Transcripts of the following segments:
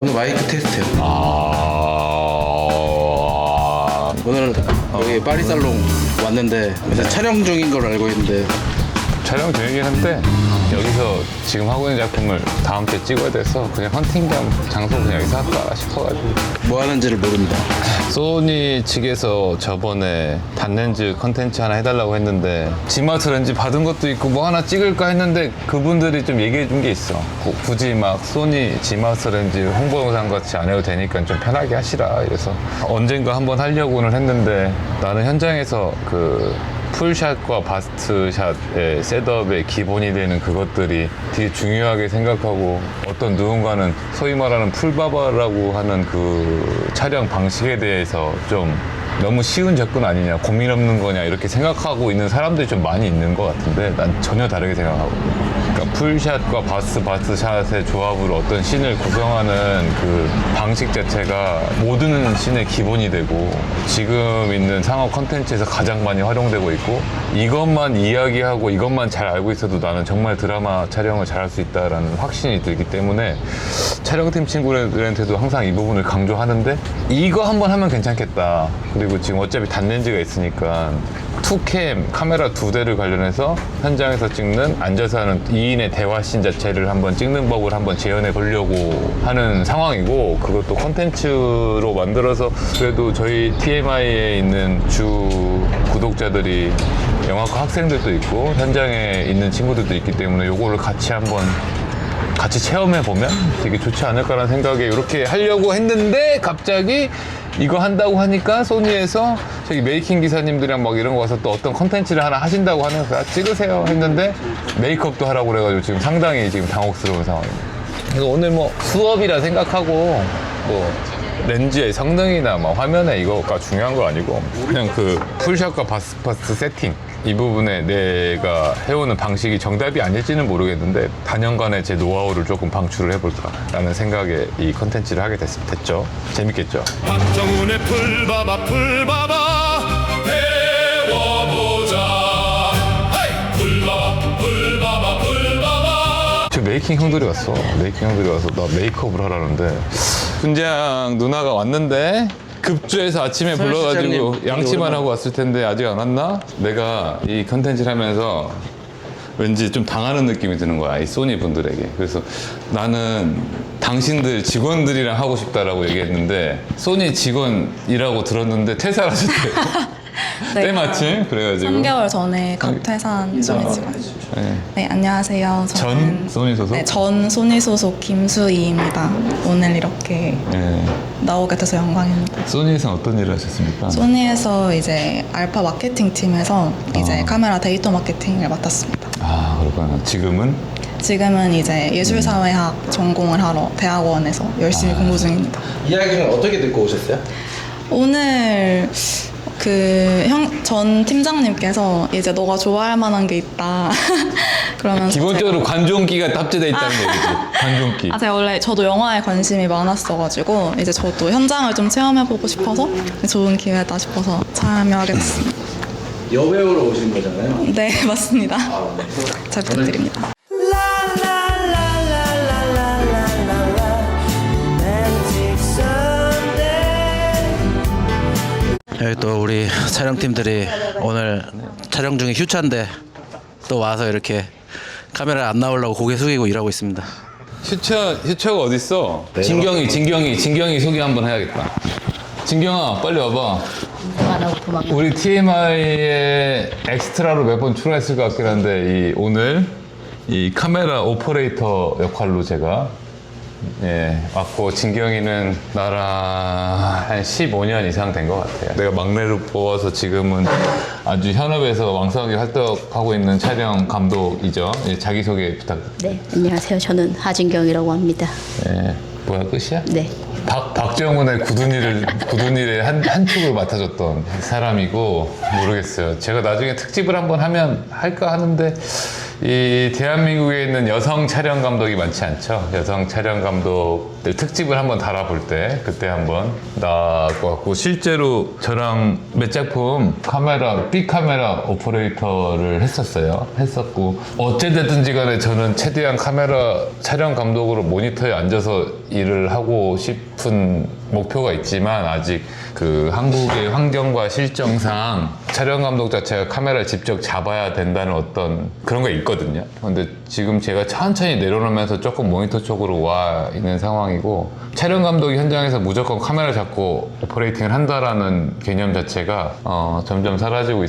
오늘 마이크 테스트요. 오늘은 여기 파리살롱 왔는데 그래서 촬영 중인 걸로 알고 있는데 촬영 중이긴 한데 여기서 지금 하고 있는 작품을 다음 주에 찍어야 돼서 그냥 헌팅 겸 장소 그냥 여기서 할까 싶어가지고. 뭐 하는지를 모릅니다. 소니 측에서 저번에 단렌즈 컨텐츠 하나 해달라고 했는데 지마트 렌즈 받은 것도 있고 뭐 하나 찍을까 했는데 그분들이 좀 얘기해 준 게 있어. 굳이 막 소니 지마트 렌즈 홍보 영상 같이 안 해도 되니까 좀 편하게 하시라. 이래서 언젠가 한번 하려고는 했는데 나는 현장에서 그 풀샷과 바스트샷의 셋업의 기본이 되는 그것들이 되게 중요하게 생각하고, 어떤 누군가는 소위 말하는 풀바바라고 하는 그 촬영 방식에 대해서 좀 너무 쉬운 접근 아니냐, 고민 없는 거냐 이렇게 생각하고 있는 사람들이 좀 많이 있는 것 같은데 난 전혀 다르게 생각하고, 그러니까 풀샷과 바스트샷의 조합으로 어떤 씬을 구성하는 그 방식 자체가 모든 씬의 기본이 되고 지금 있는 상업 컨텐츠에서 가장 많이 활용되고 있고, 이것만 이야기하고 이것만 잘 알고 있어도 나는 정말 드라마 촬영을 잘할 수 있다라는 확신이 들기 때문에 촬영팀 친구들한테도 항상 이 부분을 강조하는데, 이거 한번 하면 괜찮겠다. 그리고 지금 어차피 단렌즈가 있으니까 투캠 카메라 2대를 관련해서 현장에서 찍는, 앉아서 하는 2인의 대화씬 자체를 한번 찍는 법을 한번 재현해 보려고 하는 상황이고, 그것도 콘텐츠로 만들어서 그래도 저희 TMI에 있는 주 구독자들이 영화과 학생들도 있고 현장에 있는 친구들도 있기 때문에 요거를 같이 한번 같이 체험해보면 되게 좋지 않을까라는 생각에 이렇게 하려고 했는데, 갑자기 이거 한다고 하니까 소니에서 저기 메이킹 기사님들이랑 막 이런 거 와서 또 어떤 컨텐츠를 하나 하신다고 하는 거야. 찍으세요 했는데 메이크업도 하라고 그래가지고 지금 상당히 지금 당혹스러운 상황입니다. 그래서 오늘 뭐 수업이라 생각하고 뭐 렌즈의 성능이나 뭐 화면에 이거가 중요한 거 아니고, 그냥 그 풀샷과 바스트 세팅 이 부분에 내가 해오는 방식이 정답이 아닐지는 모르겠는데 단연간의 제 노하우를 조금 방출을 해볼까 라는 생각에 이 컨텐츠를 하게 됐죠. 재밌겠죠? 박정훈의 풀바바 배워보자. 헤이! 풀바바 지금 메이킹 형들이 왔어. 메이킹 형들이 와서 나 메이크업을 하라는데, 분장 누나가 왔는데 급주해서 아침에 불러가지고 양치만 하고 왔을 텐데 아직 안 왔나? 내가 이 컨텐츠를 하면서 왠지 좀 당하는 느낌이 드는 거야, 이 소니 분들에게. 그래서 나는 당신들 직원들이랑 하고 싶다라고 얘기했는데 소니 직원이라고 들었는데 퇴사를 하셨대요. 네. 때마침 그래가지고 3개월 전에 각 퇴사한 소니 직원. 네. 네, 안녕하세요. 전 소니 소속? 네, 전 소니 소속 김수희입니다. 오늘 이렇게 네. 나오게 돼서 영광입니다. 소니에서 어떤 일을 하셨습니까? 소니에서 이제 알파 마케팅 팀에서 이제 카메라 데이터 마케팅을 맡았습니다. 아, 그렇구나. 지금은? 지금은 이제 예술사회학 전공을 하러 대학원에서 열심히 공부 중입니다. 이야기는 어떻게 듣고 오셨어요? 오늘 전 팀장님께서 이제 너가 좋아할 만한 게 있다. 그러면서 기본적으로 관종기가 탑재되어 있다는 얘기지. 관종기. 제가 원래 저도 영화에 관심이 많았어가지고 이제 저도 현장을 좀 체험해보고 싶어서 좋은 기회다 싶어서 참여하게 됐습니다. 여배우로 오신 거잖아요. 네, 맞습니다. 잘 부탁드립니다. 여기 또 우리 촬영팀들이 오늘 촬영 중에 휴차인데 또 와서 이렇게 카메라 안 나오려고 고개 숙이고 일하고 있습니다. 휴처가 어딨어? 진경이 소개 한번 해야겠다. 진경아, 빨리 와봐. 우리 TMI에 엑스트라로 몇 번 출연했을 것 같긴 한데 오늘 이 카메라 오퍼레이터 역할로 제가 왔고, 진경이는 나랑 한 15년 이상 된 것 같아요. 내가 막내로 뽑아서 지금은 아주 현업에서 왕성하게 활동하고 있는 촬영 감독이죠. 자기소개 부탁드립니다. 네, 안녕하세요. 저는 하진경이라고 합니다. 뭐야, 끝이야? 네. 박정훈의 굳은 일의 한 축을 맡아줬던 사람이고, 모르겠어요. 제가 나중에 특집을 한번 할까 하는데, 이 대한민국에 있는 여성 촬영 감독이 많지 않죠. 여성 촬영 감독 특집을 한번 달아볼 때 그때 한번 나올 것 같고, 실제로 저랑 몇 작품 빅 카메라 오퍼레이터를 했었고, 어찌됐든지 간에 저는 최대한 카메라 촬영 감독으로 모니터에 앉아서 일을 하고 싶은 목표가 있지만, 아직 그 한국의 환경과 실정상 촬영 감독 자체가 카메라를 직접 잡아야 된다는 어떤 그런 게 있거든요. 근데 지금 제가 천천히 내려놓으면서 조금 모니터 쪽으로 와 있는 상황이고, 촬영 감독이 현장에서 무조건 카메라 잡고 오퍼레이팅을 한다라는 개념 자체가 점점 사라지고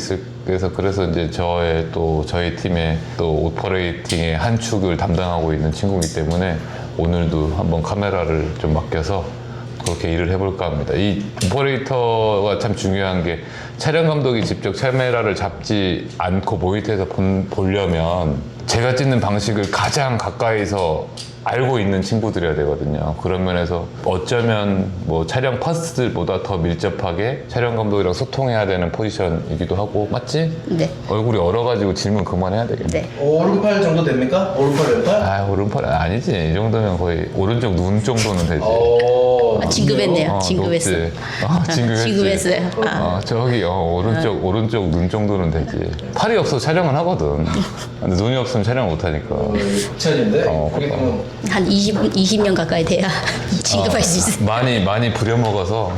그래서 이제 저희 팀의 또 오퍼레이팅의 한 축을 담당하고 있는 친구이기 때문에 오늘도 한번 카메라를 좀 맡겨서 그렇게 일을 해볼까 합니다. 이 오퍼레이터가 참 중요한 게, 촬영 감독이 직접 카메라를 잡지 않고 모니터에서 보려면 제가 찍는 방식을 가장 가까이서 알고 있는 친구들이어야 되거든요. 그런 면에서 어쩌면 뭐 촬영 퍼스트보다 더 밀접하게 촬영 감독이랑 소통해야 되는 포지션이기도 하고, 맞지? 네. 얼굴이 얼어가지고 질문 그만해야 되겠네. 네. 오른팔 정도 됩니까? 오른팔 왼팔? 아, 오른팔 아니지. 이 정도면 거의 오른쪽 눈 정도는 되지. 진급했네요. 진급했어. 진급했지. 진급했어요. 저기 오른쪽 눈 정도는 되지. 팔이 없어 촬영은 하거든. 근데 눈이 없으면 촬영 못 하니까. 극찬인데? 한 20년 가까이 돼야 진급할 수 있어요. 많이 부려먹어서.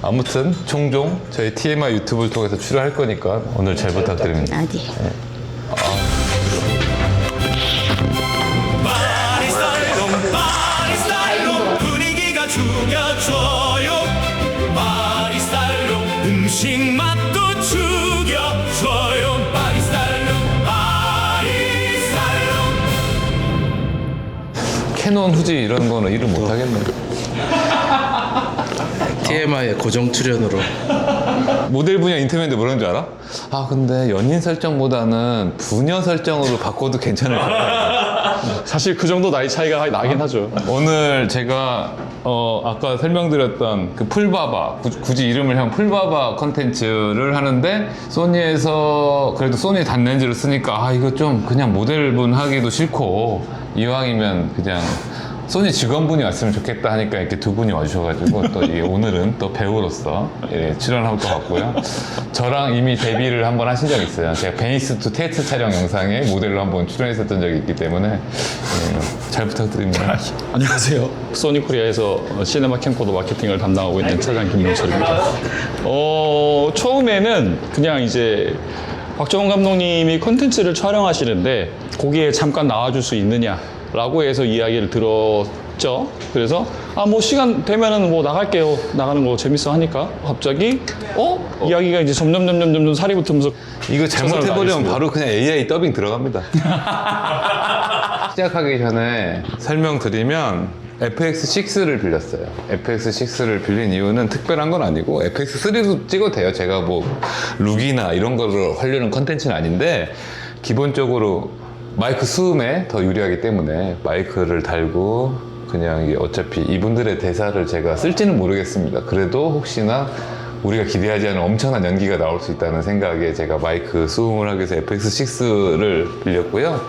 아무튼 종종 저희 TMI 유튜브를 통해서 출연할 거니까 오늘 잘 부탁드립니다. 아, 네. 마리살롱 분위기가 죽여줘요. 마리살롱 음식 맛도 죽여줘요. 마리살롱 캐논, 후지 이런 거는 이름 못 하겠네. TMI의 고정 출연으로. 모델 분야 인터뷰인데 뭐라는 줄 알아? 아, 근데 연인 설정보다는 부녀 설정으로 바꿔도 괜찮을 것 같아요. 사실 그 정도 나이 차이가 나긴 하죠. 오늘 제가 아까 설명드렸던 그 풀바바, 굳이 이름을 한 풀바바 컨텐츠를 하는데, 소니에서 그래도 소니 단렌즈를 쓰니까 이거 좀 그냥 모델분 하기도 싫고 이왕이면 그냥 소니 직원분이 왔으면 좋겠다 하니까 이렇게 두 분이 와주셔가지고 또 오늘은 또 배우로서 출연할 것 같고요. 저랑 이미 데뷔를 한번 하신 적이 있어요. 제가 베니스 투 테스트 촬영 영상에 모델로 한번 출연했었던 적이 있기 때문에 잘 부탁드립니다. 안녕하세요. 소니 코리아에서 시네마 캠코더 마케팅을 담당하고 있는 차장 김명철입니다. 처음에는 그냥 이제 박정원 감독님이 콘텐츠를 촬영하시는데 거기에 잠깐 나와줄 수 있느냐라고 해서 이야기를 들었죠. 그래서 뭐 시간 되면은 뭐 나갈게요. 나가는 거 재밌어 하니까 갑자기 이야기가 이제 점점 살이 붙으면서 이거 잘못해버리면 바로 그냥 AI 더빙 들어갑니다. 시작하기 전에 설명드리면 FX6를 빌렸어요. FX6를 빌린 이유는 특별한 건 아니고, FX3도 찍어도 돼요. 제가 뭐 룩이나 이런 거를 하려는 컨텐츠는 아닌데, 기본적으로 마이크 수음에 더 유리하기 때문에 마이크를 달고, 그냥 이게 어차피 이분들의 대사를 제가 쓸지는 모르겠습니다. 그래도 혹시나 우리가 기대하지 않은 엄청난 연기가 나올 수 있다는 생각에 제가 마이크 수음을 하기 위해서 FX6를 빌렸고요.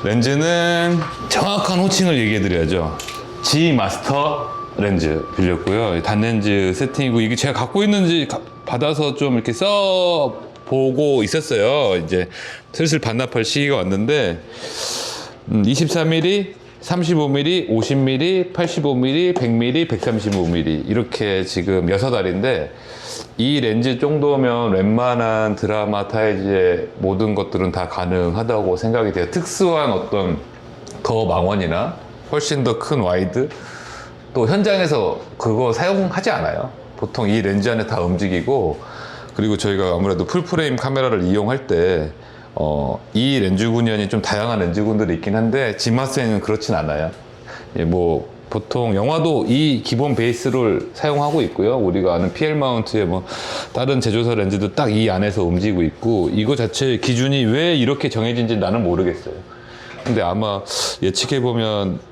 렌즈는 정확한 호칭을 얘기해드려야죠. G 마스터 렌즈 빌렸고요. 단렌즈 세팅이고, 이게 제가 갖고 있는지 받아서 좀 이렇게 써보고 있었어요. 이제 슬슬 반납할 시기가 왔는데 24mm, 35mm, 50mm, 85mm, 100mm, 135mm 이렇게 지금 6알인데, 이 렌즈 정도면 웬만한 드라마 타이즈의 모든 것들은 다 가능하다고 생각이 돼요. 특수한 어떤 더 망원이나 훨씬 더 큰 와이드, 또 현장에서 그거 사용하지 않아요. 보통 이 렌즈 안에 다 움직이고, 그리고 저희가 아무래도 풀프레임 카메라를 이용할 때 이 렌즈 군연이 좀 다양한 렌즈 군들이 있긴 한데, 지마스에는 그렇진 않아요. 뭐 보통 영화도 이 기본 베이스를 사용하고 있고요. 우리가 아는 PL 마운트의 뭐 다른 제조사 렌즈도 딱 이 안에서 움직이고 있고, 이거 자체의 기준이 왜 이렇게 정해진지 나는 모르겠어요. 근데 아마 예측해보면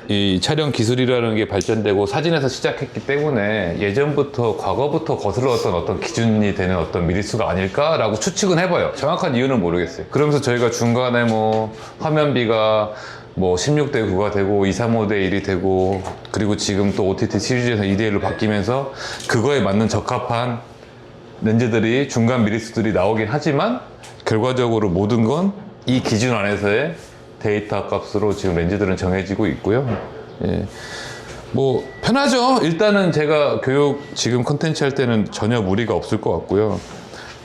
이 촬영 기술이라는 게 발전되고 사진에서 시작했기 때문에 예전부터 과거부터 거슬러왔던 어떤 기준이 되는 어떤 미리수가 아닐까라고 추측은 해봐요. 정확한 이유는 모르겠어요. 그러면서 저희가 중간에 뭐 화면비가 뭐 16대 9가 되고 235대 1이 되고 그리고 지금 또 OTT 시리즈에서 2대 1로 바뀌면서 그거에 맞는 적합한 렌즈들이 중간 미리수들이 나오긴 하지만 결과적으로 모든 건 이 기준 안에서의 데이터 값으로 지금 렌즈들은 정해지고 있고요. 예. 뭐 편하죠. 일단은 제가 교육 지금 컨텐츠 할 때는 전혀 무리가 없을 것 같고요.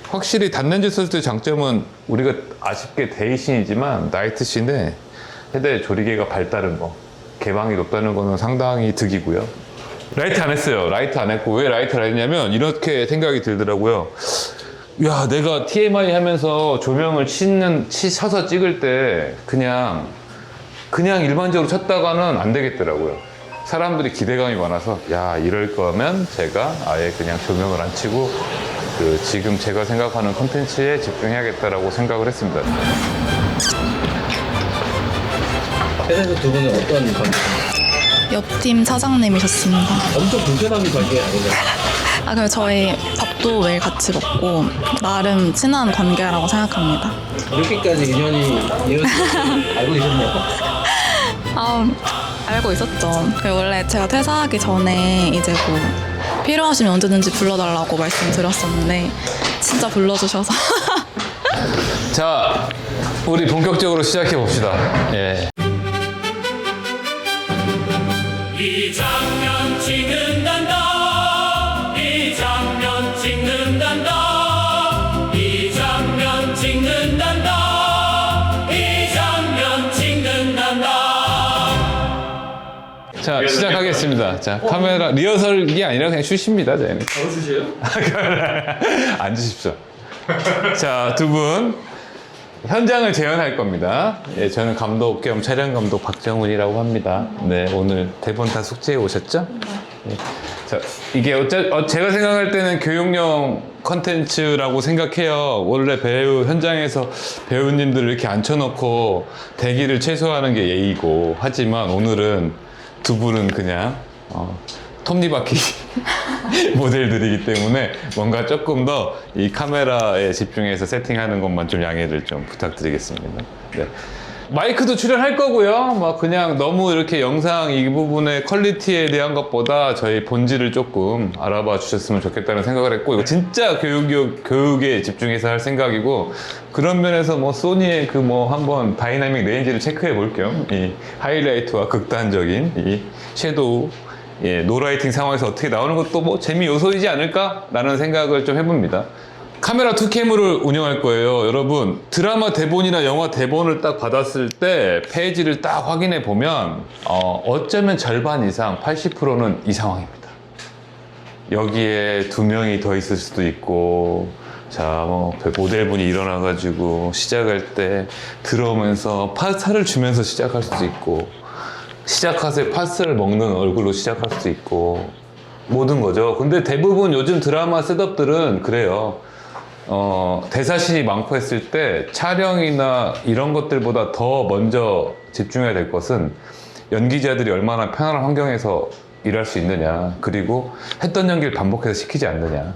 확실히 단렌즈 쓸 때 장점은 우리가 아쉽게 데이신이지만 나이트신에 최대 조리개가 밝다는 거, 개방이 높다는 거는 상당히 득이고요. 라이트 안 했어요. 라이트 안 했고 왜 라이트를 안 했냐면 이렇게 생각이 들더라고요. 야, 내가 TMI 하면서 조명을 쳐서 찍을 때 그냥 일반적으로 쳤다가는 안 되겠더라고요. 사람들이 기대감이 많아서 야, 이럴 거면 제가 아예 그냥 조명을 안 치고 지금 제가 생각하는 콘텐츠에 집중해야겠다라고 생각을 했습니다. 회사에서 두 분은 어떤 관계? 옆팀 차장님이셨습니다. 엄청 불편한 관계 아닌가요? 아, 그럼 저희 밥도 매일 같이 먹고 나름 친한 관계라고 생각합니다. 이렇게까지 인연이 이어지는지 알고 계셨나요? 아, 알고 있었죠. 원래 제가 퇴사하기 전에 이제 뭐 필요하시면 언제든지 불러달라고 말씀드렸었는데 진짜 불러주셔서 자, 우리 본격적으로 시작해 봅시다. 예. 이 장면 찍는단다 이 장면 찍는단다 이 장면 찍는단다 이 장면 찍는단다. 자, 시작하겠습니다. 자, 카메라 리허설이 아니라 그냥 슛입니다, 저희는. 바로 주세요. 앉으십시오. 자, 두 분 현장을 재현할 겁니다. 예, 저는 감독 겸 촬영 감독 박정훈이라고 합니다. 네, 오늘 대본 다 숙지해 오셨죠? 예. 자, 이게 제가 생각할 때는 교육용 컨텐츠라고 생각해요. 원래 배우 현장에서 배우님들을 이렇게 앉혀놓고 대기를 최소화하는 게 예의고, 하지만 오늘은 두 분은 그냥 톱니바퀴 모델들이기 때문에 뭔가 조금 더 이 카메라에 집중해서 세팅하는 것만 좀 양해를 좀 부탁드리겠습니다. 네. 마이크도 출연할 거고요. 막 그냥 너무 이렇게 영상 이 부분의 퀄리티에 대한 것보다 저희 본질을 조금 알아봐 주셨으면 좋겠다는 생각을 했고, 이거 진짜 교육에 집중해서 할 생각이고, 그런 면에서 뭐 소니의 그 뭐 한번 다이나믹 레인지를 체크해 볼 겸 이 하이라이트와 극단적인 이 섀도우, 예, 노라이팅 상황에서 어떻게 나오는 것도 뭐 재미 요소이지 않을까라는 생각을 좀 해봅니다. 카메라 투캠을 운영할 거예요. 여러분, 드라마 대본이나 영화 대본을 딱 받았을 때 페이지를 딱 확인해 보면 어쩌면 절반 이상 80%는 이 상황입니다. 여기에 두 명이 더 있을 수도 있고, 자, 뭐 모델분이 일어나가지고 시작할 때 들어오면서 파스타를 주면서 시작할 수도 있고, 시작하세 파스타를 먹는 얼굴로 시작할 수도 있고, 모든 거죠. 근데 대부분 요즘 드라마 셋업들은 그래요. 대사신이 많고 했을 때 촬영이나 이런 것들보다 더 먼저 집중해야 될 것은 연기자들이 얼마나 편안한 환경에서 일할 수 있느냐, 그리고 했던 연기를 반복해서 시키지 않느냐.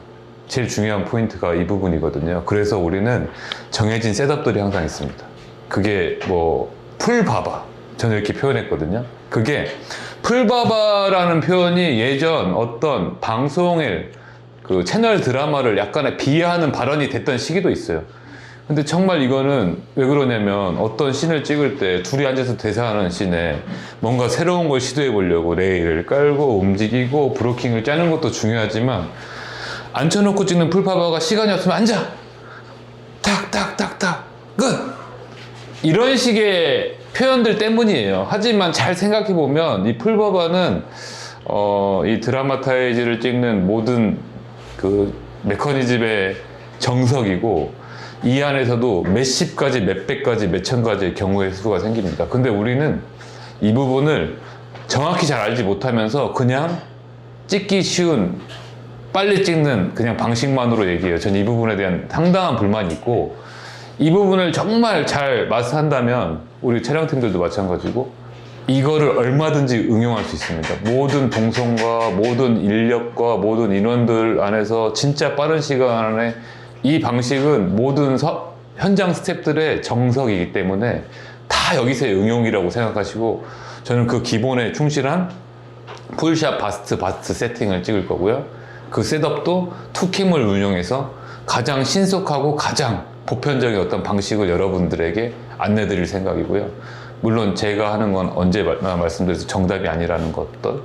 제일 중요한 포인트가 이 부분이거든요. 그래서 우리는 정해진 셋업들이 항상 있습니다. 그게 뭐 풀바바, 저는 이렇게 표현했거든요. 그게 풀바바라는 표현이 예전 어떤 방송에 그 채널 드라마를 약간의 비하하는 발언이 됐던 시기도 있어요. 근데 정말 이거는 왜 그러냐면, 어떤 씬을 찍을 때 둘이 앉아서 대사하는 씬에 뭔가 새로운 걸 시도해 보려고 레일을 깔고 움직이고 브로킹을 짜는 것도 중요하지만, 앉혀놓고 찍는 풀바바가 시간이 없으면 앉아! 탁탁탁탁! 끝! 이런 식의 표현들 때문이에요. 하지만 잘 생각해보면 이 풀바바는 이 드라마타이즈를 찍는 모든 그 메커니즘의 정석이고, 이 안에서도 몇십 가지, 몇백 가지, 몇천 가지의 경우의 수가 생깁니다. 근데 우리는 이 부분을 정확히 잘 알지 못하면서 그냥 찍기 쉬운, 빨리 찍는 그냥 방식만으로 얘기해요. 전 이 부분에 대한 상당한 불만이 있고, 이 부분을 정말 잘 마스터한다면 우리 촬영팀들도 마찬가지고 이거를 얼마든지 응용할 수 있습니다. 모든 동선과 모든 인력과 모든 인원들 안에서 진짜 빠른 시간 안에 이 방식은 모든 현장 스태프들의 정석이기 때문에 다 다 여기서의 응용이라고 생각하시고 저는 그 기본에 충실한 풀샷 바스트 세팅을 찍을 거고요. 그 셋업도 투캠을 운용해서 가장 신속하고 가장 보편적인 어떤 방식을 여러분들에게 안내드릴 생각이고요. 물론 제가 하는 건 언제나 말씀드려서 정답이 아니라는 것들,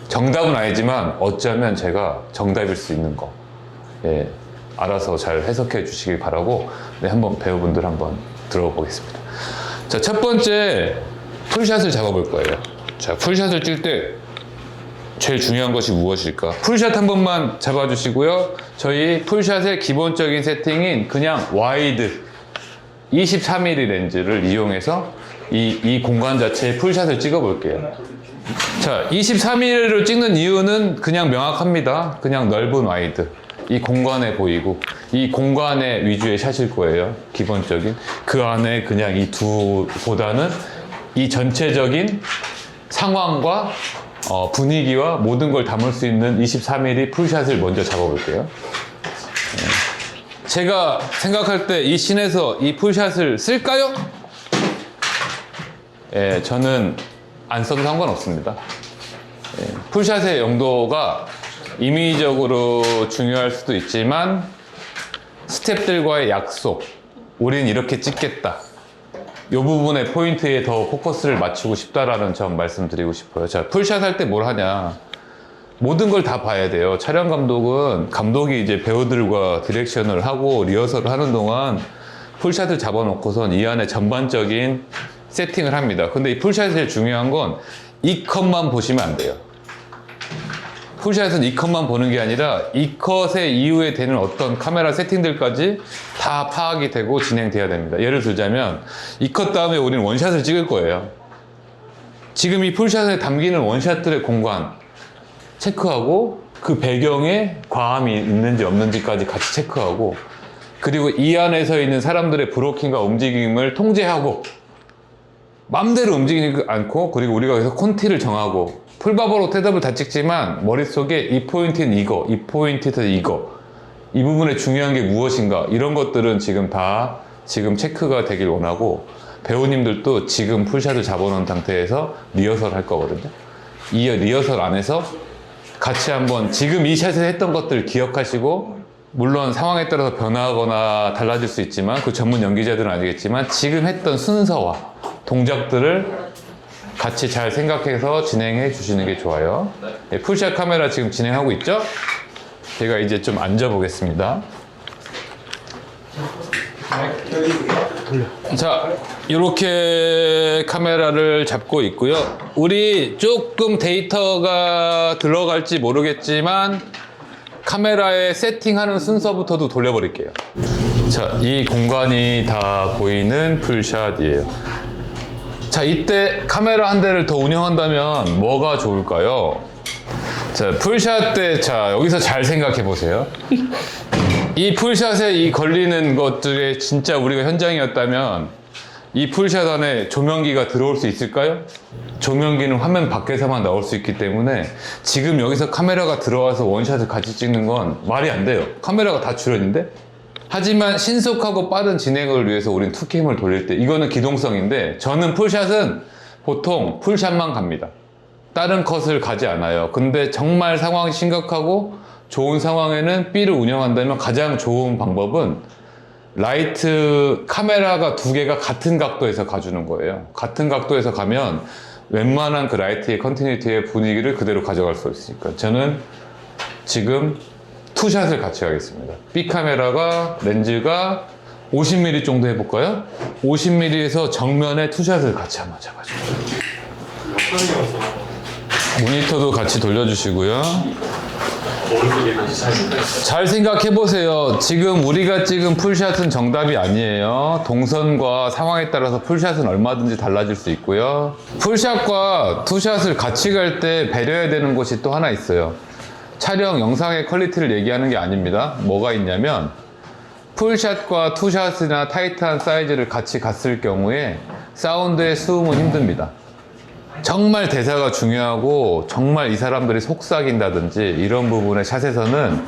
정답은 아니지만 어쩌면 제가 정답일 수 있는 거, 예, 알아서 잘 해석해 주시길 바라고, 네, 한번 배우분들 한번 들어보겠습니다. 자, 첫 번째 풀샷을 잡아볼 거예요. 자, 풀샷을 찔 때 제일 중요한 것이 무엇일까? 풀샷 한 번만 잡아주시고요. 저희 풀샷의 기본적인 세팅인 그냥 와이드 23mm 렌즈를 이용해서 이 공간 자체에 풀샷을 찍어 볼게요. 자, 23mm로 찍는 이유는 그냥 명확합니다. 그냥 넓은 와이드. 이 공간에 보이고 이 공간의 위주의 샷일 거예요. 기본적인. 그 안에 그냥 이 두보다는 이 전체적인 상황과 분위기와 모든 걸 담을 수 있는 23mm 풀샷을 먼저 잡아볼게요. 제가 생각할 때 이 씬에서 이 풀샷을 쓸까요? 예, 저는 안 써도 상관없습니다. 예, 풀샷의 용도가 임의적으로 중요할 수도 있지만 스태프들과의 약속, 우린 이렇게 찍겠다, 이 부분의 포인트에 더 포커스를 맞추고 싶다라는 점 말씀드리고 싶어요. 자, 풀샷 할 때 뭘 하냐, 모든 걸 다 봐야 돼요. 촬영 감독은 감독이 이제 배우들과 디렉션을 하고 리허설을 하는 동안 풀샷을 잡아놓고선 이 안에 전반적인 세팅을 합니다. 근데 이 풀샷이 제일 중요한 건 이 컷만 보시면 안 돼요. 풀샷은 이 컷만 보는 게 아니라 이 컷의 이후에 되는 어떤 카메라 세팅들까지 다 파악이 되고 진행돼야 됩니다. 예를 들자면 이 컷 다음에 우리는 원샷을 찍을 거예요. 지금 이 풀샷에 담기는 원샷들의 공간 체크하고 그 배경에 과함이 있는지 없는지까지 같이 체크하고, 그리고 이 안에서 있는 사람들의 브로킹과 움직임을 통제하고 맘대로 움직이지 않고, 그리고 우리가 여기서 콘티를 정하고 풀바버로 셋업을 다 찍지만 머릿속에 이 포인트는 이거, 이 포인트는 이거, 이 부분에 중요한 게 무엇인가, 이런 것들은 지금 다 지금 체크가 되길 원하고, 배우님들도 지금 풀샷을 잡아놓은 상태에서 리허설 할 거거든요. 이 리허설 안에서 같이 한번 지금 이 샷에 했던 것들 기억하시고, 물론 상황에 따라서 변화하거나 달라질 수 있지만 그 전문 연기자들은 알겠지만 지금 했던 순서와 동작들을 같이 잘 생각해서 진행해 주시는 게 좋아요. 네, 풀샷 카메라 지금 진행하고 있죠? 제가 이제 좀 앉아 보겠습니다. 자, 이렇게 카메라를 잡고 있고요. 우리 조금 데이터가 들어갈지 모르겠지만 카메라의 세팅하는 순서부터도 돌려버릴게요. 자, 이 공간이 다 보이는 풀샷이에요. 자, 이때 카메라 한 대를 더 운영한다면 뭐가 좋을까요? 자, 풀샷 때, 자, 여기서 잘 생각해 보세요. 이 풀샷에 이 걸리는 것들에 진짜 우리가 현장이었다면 이 풀샷 안에 조명기가 들어올 수 있을까요? 조명기는 화면 밖에서만 나올 수 있기 때문에 지금 여기서 카메라가 들어와서 원샷을 같이 찍는 건 말이 안 돼요. 카메라가 다 출연인데? 하지만 신속하고 빠른 진행을 위해서 우린 투캠을 돌릴 때 이거는 기동성인데, 저는 풀샷은 보통 풀샷만 갑니다. 다른 컷을 가지 않아요. 근데 정말 상황이 심각하고 좋은 상황에는 B를 운영한다면 가장 좋은 방법은 라이트 카메라가 두 개가 같은 각도에서 가주는 거예요. 같은 각도에서 가면 웬만한 그 라이트의 컨티뉴티의 분위기를 그대로 가져갈 수 있으니까 저는 지금 투샷을 같이 하겠습니다. B 카메라가 렌즈가 50mm 정도 해볼까요? 50mm에서 정면에 투샷을 같이 한번 잡아줄게요. 모니터도 같이 돌려주시고요. 잘 생각해 보세요. 지금 우리가 찍은 풀샷은 정답이 아니에요. 동선과 상황에 따라서 풀샷은 얼마든지 달라질 수 있고요. 풀샷과 투샷을 같이 갈 때 배려해야 되는 것이 또 하나 있어요. 촬영 영상의 퀄리티를 얘기하는 게 아닙니다. 뭐가 있냐면 풀샷과 투샷이나 타이트한 사이즈를 같이 갔을 경우에 사운드의 수음은 힘듭니다. 정말 대사가 중요하고 정말 이 사람들이 속삭인다든지 이런 부분의 샷에서는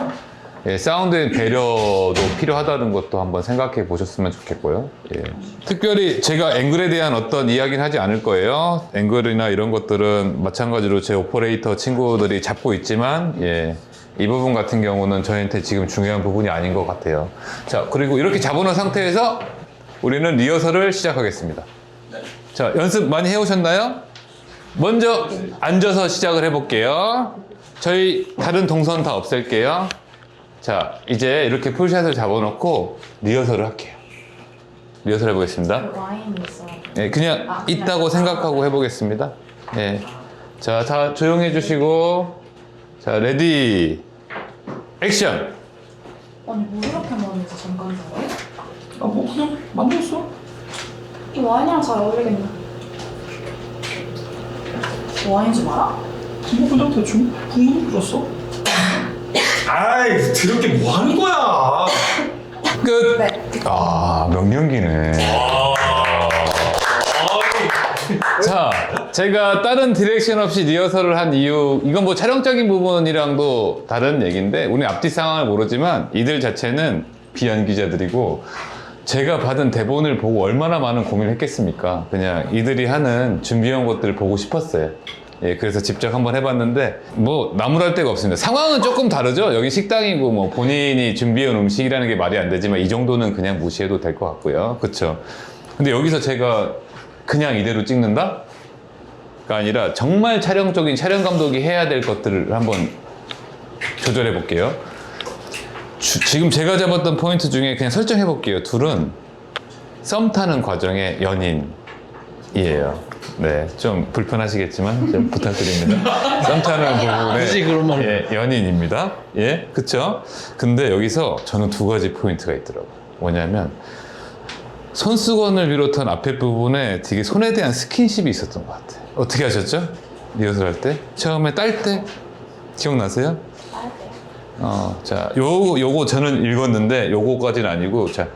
예, 사운드의 배려도 필요하다는 것도 한번 생각해 보셨으면 좋겠고요. 예. 특별히 제가 앵글에 대한 어떤 이야기는 하지 않을 거예요. 앵글이나 이런 것들은 마찬가지로 제 오퍼레이터 친구들이 잡고 있지만, 예, 이 부분 같은 경우는 저희한테 지금 중요한 부분이 아닌 것 같아요. 자, 그리고 이렇게 잡아놓은 상태에서 우리는 리허설을 시작하겠습니다. 자, 연습 많이 해오셨나요? 먼저 앉아서 시작을 해볼게요. 저희 다른 동선 다 없앨게요. 자, 이제 이렇게 풀샷을 잡아놓고 리허설을 할게요. 리허설 해보겠습니다. 예, 그냥 있다고 생각하고 해보겠습니다. 예. 자, 다 조용히 해주시고, 자, 레디, 액션! 아니 뭐 이렇게 많은지 잠깐 사요? 아뭐 그냥 만들었어. 이 와인이랑 잘 어울리겠네. 와인 좀 알아? 뭐 그냥 대충 국물 뿌렸어. 아이 드럽게 뭐 하는 거야. 끝! 아, 명령기네. 자, 제가 다른 디렉션 없이 리허설을 한 이유, 이건 뭐 촬영적인 부분이랑도 다른 얘기인데, 우리 앞뒤 상황을 모르지만 이들 자체는 비연기자들이고, 제가 받은 대본을 보고 얼마나 많은 고민을 했겠습니까? 그냥 이들이 하는 준비한 것들을 보고 싶었어요. 예, 그래서 직접 한번 해봤는데, 뭐, 나무랄 데가 없습니다. 상황은 조금 다르죠? 여기 식당이고, 뭐, 본인이 준비해온 음식이라는 게 말이 안 되지만, 이 정도는 그냥 무시해도 될 것 같고요. 그쵸? 근데 여기서 제가 그냥 이대로 찍는다? 가 아니라, 정말 촬영적인 촬영 감독이 해야 될 것들을 한번 조절해 볼게요. 지금 제가 잡았던 포인트 중에 그냥 설정해 볼게요. 둘은 썸 타는 과정의 연인이에요. 네, 좀 불편하시겠지만 좀 부탁드립니다. 썸 타는 부분의 굳이 그런 말을. 예, 연인입니다. 예, 그쵸? 근데 여기서 저는 두 가지 포인트가 있더라고요. 뭐냐면 손수건을 비롯한 앞에 부분에 되게 손에 대한 스킨십이 있었던 것 같아요. 어떻게 하셨죠? 리허설 할 때? 처음에 딸 때? 기억나세요? 자, 요거 저는 읽었는데 요거까지는 아니고, 자,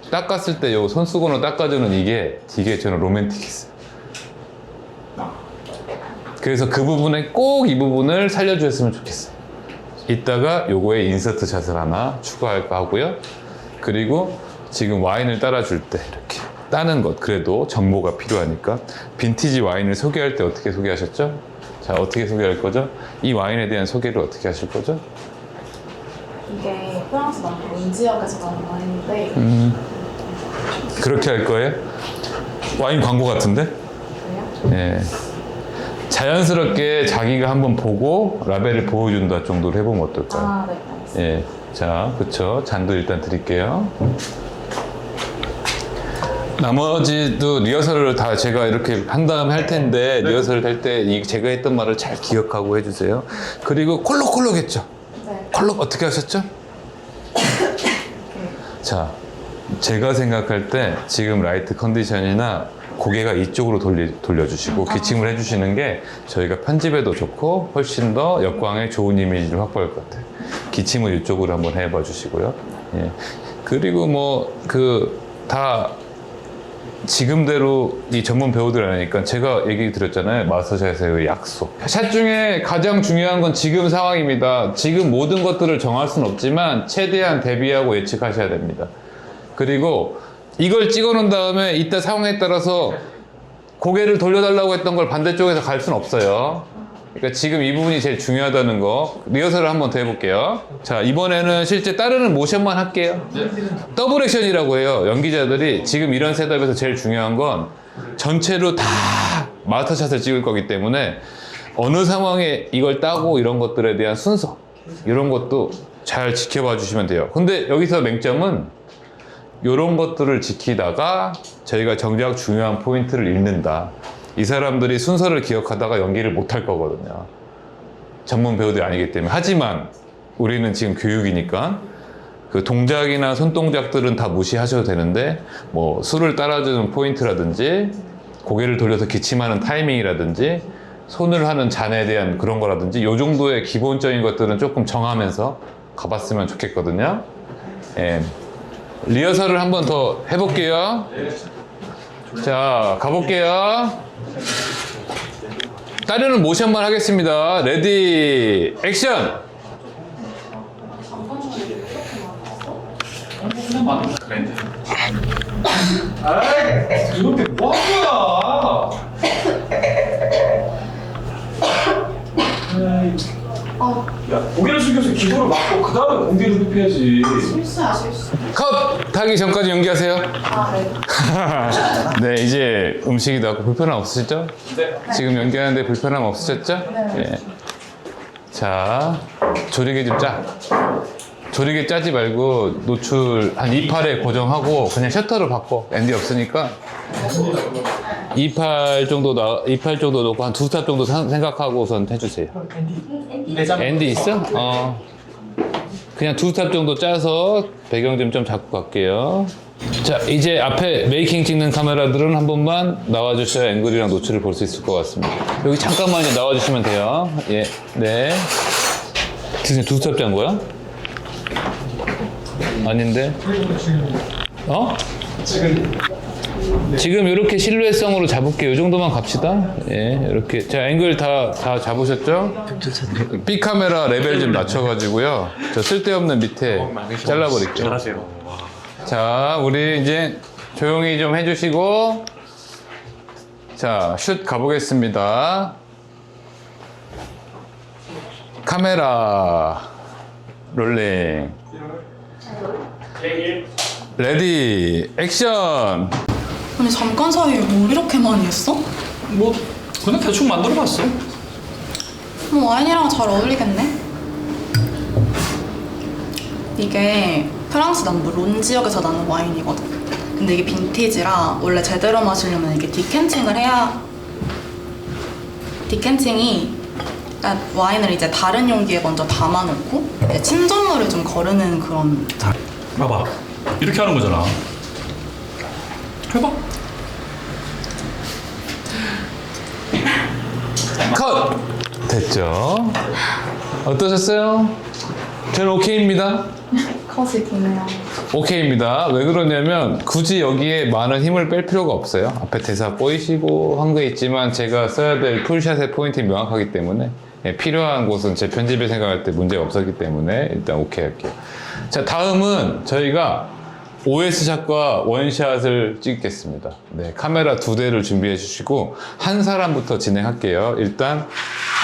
닦았을 때 요 손수건으로 닦아주는 이게 되게 저는 로맨틱했어요. 그래서 그 부분에 꼭 이 부분을 살려주셨으면 좋겠어요. 이따가 요거에 인서트 샷을 하나 추가할까 하고요. 그리고 지금 와인을 따라줄 때 이렇게 따는 것, 그래도 정보가 필요하니까 빈티지 와인을 소개할 때 어떻게 소개하셨죠? 자, 어떻게 소개할 거죠? 이 와인에 대한 소개를 어떻게 하실 거죠? 이게 프랑스 남부 지역에서 나온 와인인데 그렇게 할 거예요? 와인 광고 같은데? 그래요? 예. 자연스럽게 자기가 한번 보고 라벨을 보여준다 정도로 해보면 어떨까요? 아, 네, 알겠습니다. 예. 자, 그쵸. 잔도 일단 드릴게요. 나머지도 리허설을 다 제가 이렇게 한 다음에 할 텐데, 리허설 할 때 제가 했던 말을 잘 기억하고 해주세요. 그리고 콜록콜록 했죠? 네. 콜록 어떻게 하셨죠? 자, 제가 생각할 때 지금 라이트 컨디션이나 고개가 이쪽으로 돌려주시고 기침을 해주시는 게 저희가 편집에도 좋고 훨씬 더 역광에 좋은 이미지를 확보할 것 같아요. 기침을 이쪽으로 한번 해봐 주시고요. 예. 그리고 뭐 다 지금대로 이 전문 배우들 아니니까 제가 얘기 드렸잖아요. 마스터샷의 약속. 샷 중에 가장 중요한 건 지금 상황입니다. 지금 모든 것들을 정할 수는 없지만 최대한 대비하고 예측하셔야 됩니다. 그리고 이걸 찍어 놓은 다음에 이때 상황에 따라서 고개를 돌려달라고 했던 걸 반대쪽에서 갈 수는 없어요. 그러니까 지금 이 부분이 제일 중요하다는 거. 리허설을 한번 더 해볼게요. 자, 이번에는 실제 따르는 모션만 할게요. 더블 액션이라고 해요. 연기자들이 지금 이런 셋업에서 제일 중요한 건 전체로 다 마스터샷을 찍을 거기 때문에 어느 상황에 이걸 따고 이런 것들에 대한 순서, 이런 것도 잘 지켜봐 주시면 돼요. 근데 여기서 맹점은 이런 것들을 지키다가 저희가 정작 중요한 포인트를 잃는다. 이 사람들이 순서를 기억하다가 연기를 못할 거거든요. 전문 배우들이 아니기 때문에. 하지만 우리는 지금 교육이니까 그 동작이나 손동작들은 다 무시하셔도 되는데, 뭐 술을 따라주는 포인트라든지 고개를 돌려서 기침하는 타이밍이라든지 손을 하는 잔에 대한 그런 거라든지 이 정도의 기본적인 것들은 조금 정하면서 가봤으면 좋겠거든요. 예. 리허설을 한 번 더 해볼게요. 자, 가볼게요. 따르는 모션만 하겠습니다. 레디, 액션! 그냥 만들자 그랬는데. 아이 이렇게 뭐 하는 거야? 야 고개를 숙여서 기도를 막고 그 다음에 공기를 흡입해야지. 컷! 타기 전까지 연기하세요. 네, 이제 음식이 나왔고 불편함 없으셨죠? 네. 지금 연기하는데 불편함 없으셨죠? 네. 자, 조리개 좀 짜. 조리개 짜지 말고 노출 한 2팔에 고정하고 그냥 셔터를 바꿔. 앤디 없으니까 2팔 정도 놓고 한 2탑 정도 생각하고 우선 해주세요. 앤디 있어? 그냥 2탑 정도 짜서 배경 좀 잡고 갈게요. 자, 이제 앞에 메이킹 찍는 카메라들은 한 번만 나와주셔야 앵글이랑 노출을 볼 수 있을 것 같습니다. 여기 잠깐만 이제 나와주시면 돼요. 예, 네. 지금 2탑 짠 거야? 아닌데? 지금 이렇게 실루엣성으로 잡을게요. 이 정도만 갑시다. 예, 이렇게. 자, 앵글 다 잡으셨죠? B 카메라 레벨 좀 낮춰가지고요. 저 쓸데없는 밑에 잘라버릴게요. 잘하세요. 자, 우리 이제 조용히 좀 해주시고, 자, 슛 가보겠습니다. 카메라 롤링. 레디 액션. 아니 잠깐 사이에 뭘 이렇게 많이 했어? 뭐 그냥 대충 만들어봤어. 와인이랑 잘 어울리겠네. 이게 프랑스 남부 론 지역에서 나는 와인이거든. 근데 이게 빈티지라 원래 제대로 마시려면 이게 디캔팅을 해야 디캔팅이 그러니까 와인을 이제 다른 용기에 먼저 담아놓고 이제 침전물을 좀 거르는 그런. 봐봐 이렇게 하는 거잖아. 해봐. 컷! 됐죠? 어떠셨어요? 저는 오케이입니다. 컷이 기네요. 오케이입니다. 왜 그러냐면 굳이 여기에 많은 힘을 뺄 필요가 없어요. 앞에 대사 보이시고 한 게 있지만 제가 써야 될 풀샷의 포인트가 명확하기 때문에 필요한 곳은 제 편집을 생각할 때 문제가 없었기 때문에 일단 오케이 할게요. 자, 다음은 저희가 OS샷과 원샷을 찍겠습니다. 네, 카메라 2대를 준비해 주시고 한 사람부터 진행할게요. 일단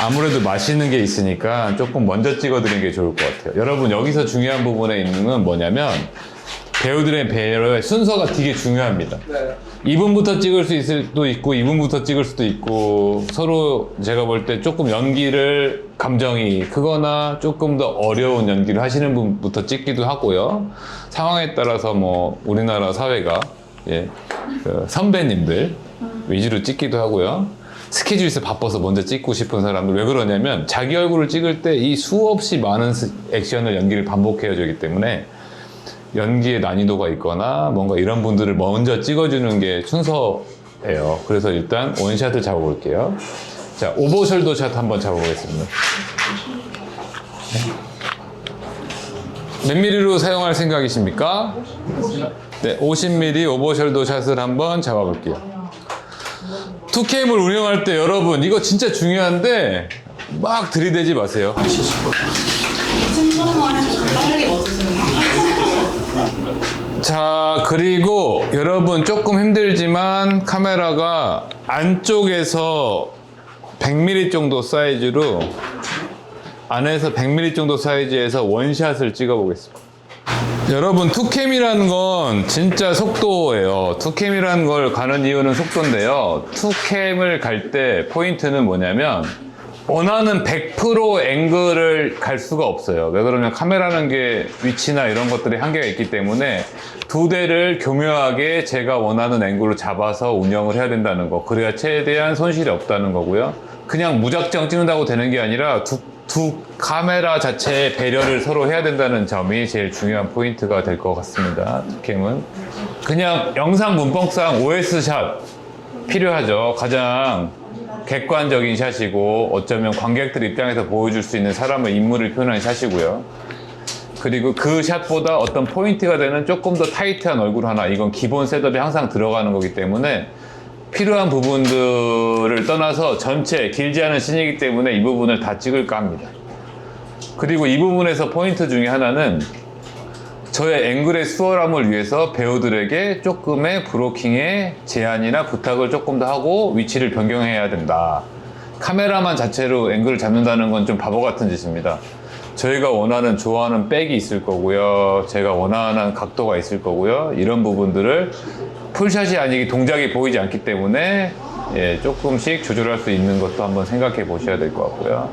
아무래도 맛있는 게 있으니까 조금 먼저 찍어드리는 게 좋을 것 같아요. 여러분 여기서 중요한 부분에 있는 건 뭐냐면 배우들의 배려의 순서가 되게 중요합니다. 네. 2분부터 찍을 수도 있고 2분부터 찍을 수도 있고 서로 제가 볼 때 조금 연기를 감정이 크거나 조금 더 어려운 연기를 하시는 분부터 찍기도 하고요. 상황에 따라서 뭐 우리나라 사회가 그 선배님들 위주로 찍기도 하고요. 스케줄에서 바빠서 먼저 찍고 싶은 사람들 왜 그러냐면 자기 얼굴을 찍을 때 이 수없이 많은 액션을 연기를 반복해야 되기 때문에 연기의 난이도가 있거나 뭔가 이런 분들을 먼저 찍어주는 게 순서예요. 그래서 일단 원샷을 잡아볼게요. 자, 오버숄더 샷 한번 잡아보겠습니다. 몇 미리로 사용할 생각이십니까? 네, 50mm 오버숄더 샷을 한번 잡아볼게요. 2K를 운영할 때 여러분 이거 진짜 중요한데 막 들이대지 마세요. 자, 그리고 여러분 조금 힘들지만 카메라가 안쪽에서 100mm 정도 사이즈로 안에서 100mm 정도 사이즈에서 원샷을 찍어 보겠습니다. 여러분 2캠이라는 건 진짜 속도예요. 2캠이라는 걸 가는 이유는 속도인데요. 2캠을 갈 때 포인트는 뭐냐면 원하는 100% 앵글을 갈 수가 없어요. 왜 그러냐면 카메라라는 게 위치나 이런 것들이 한계가 있기 때문에 2대를 교묘하게 제가 원하는 앵글로 잡아서 운영을 해야 된다는 거. 그래야 최대한 손실이 없다는 거고요. 그냥 무작정 찍는다고 되는 게 아니라 두 카메라 자체의 배려를 서로 해야 된다는 점이 제일 중요한 포인트가 될 것 같습니다. 2캠은 그냥 영상 문법상 OS샷 필요하죠. 가장 객관적인 샷이고 어쩌면 관객들 입장에서 보여줄 수 있는 사람의 인물을 표현하는 샷이고요. 그리고 그 샷보다 어떤 포인트가 되는 조금 더 타이트한 얼굴 하나, 이건 기본 셋업이 항상 들어가는 거기 때문에 필요한 부분들을 떠나서 전체 길지 않은 씬이기 때문에 이 부분을 다 찍을까 합니다. 그리고 이 부분에서 포인트 중에 하나는 저의 앵글의 수월함을 위해서 배우들에게 조금의 브로킹의 제안이나 부탁을 조금 더 하고 위치를 변경해야 된다. 카메라만 자체로 앵글을 잡는다는 건 좀 바보 같은 짓입니다. 저희가 원하는 좋아하는 백이 있을 거고요. 제가 원하는 각도가 있을 거고요. 이런 부분들을 풀샷이 아니기 동작이 보이지 않기 때문에 조금씩 조절할 수 있는 것도 한번 생각해 보셔야 될 것 같고요.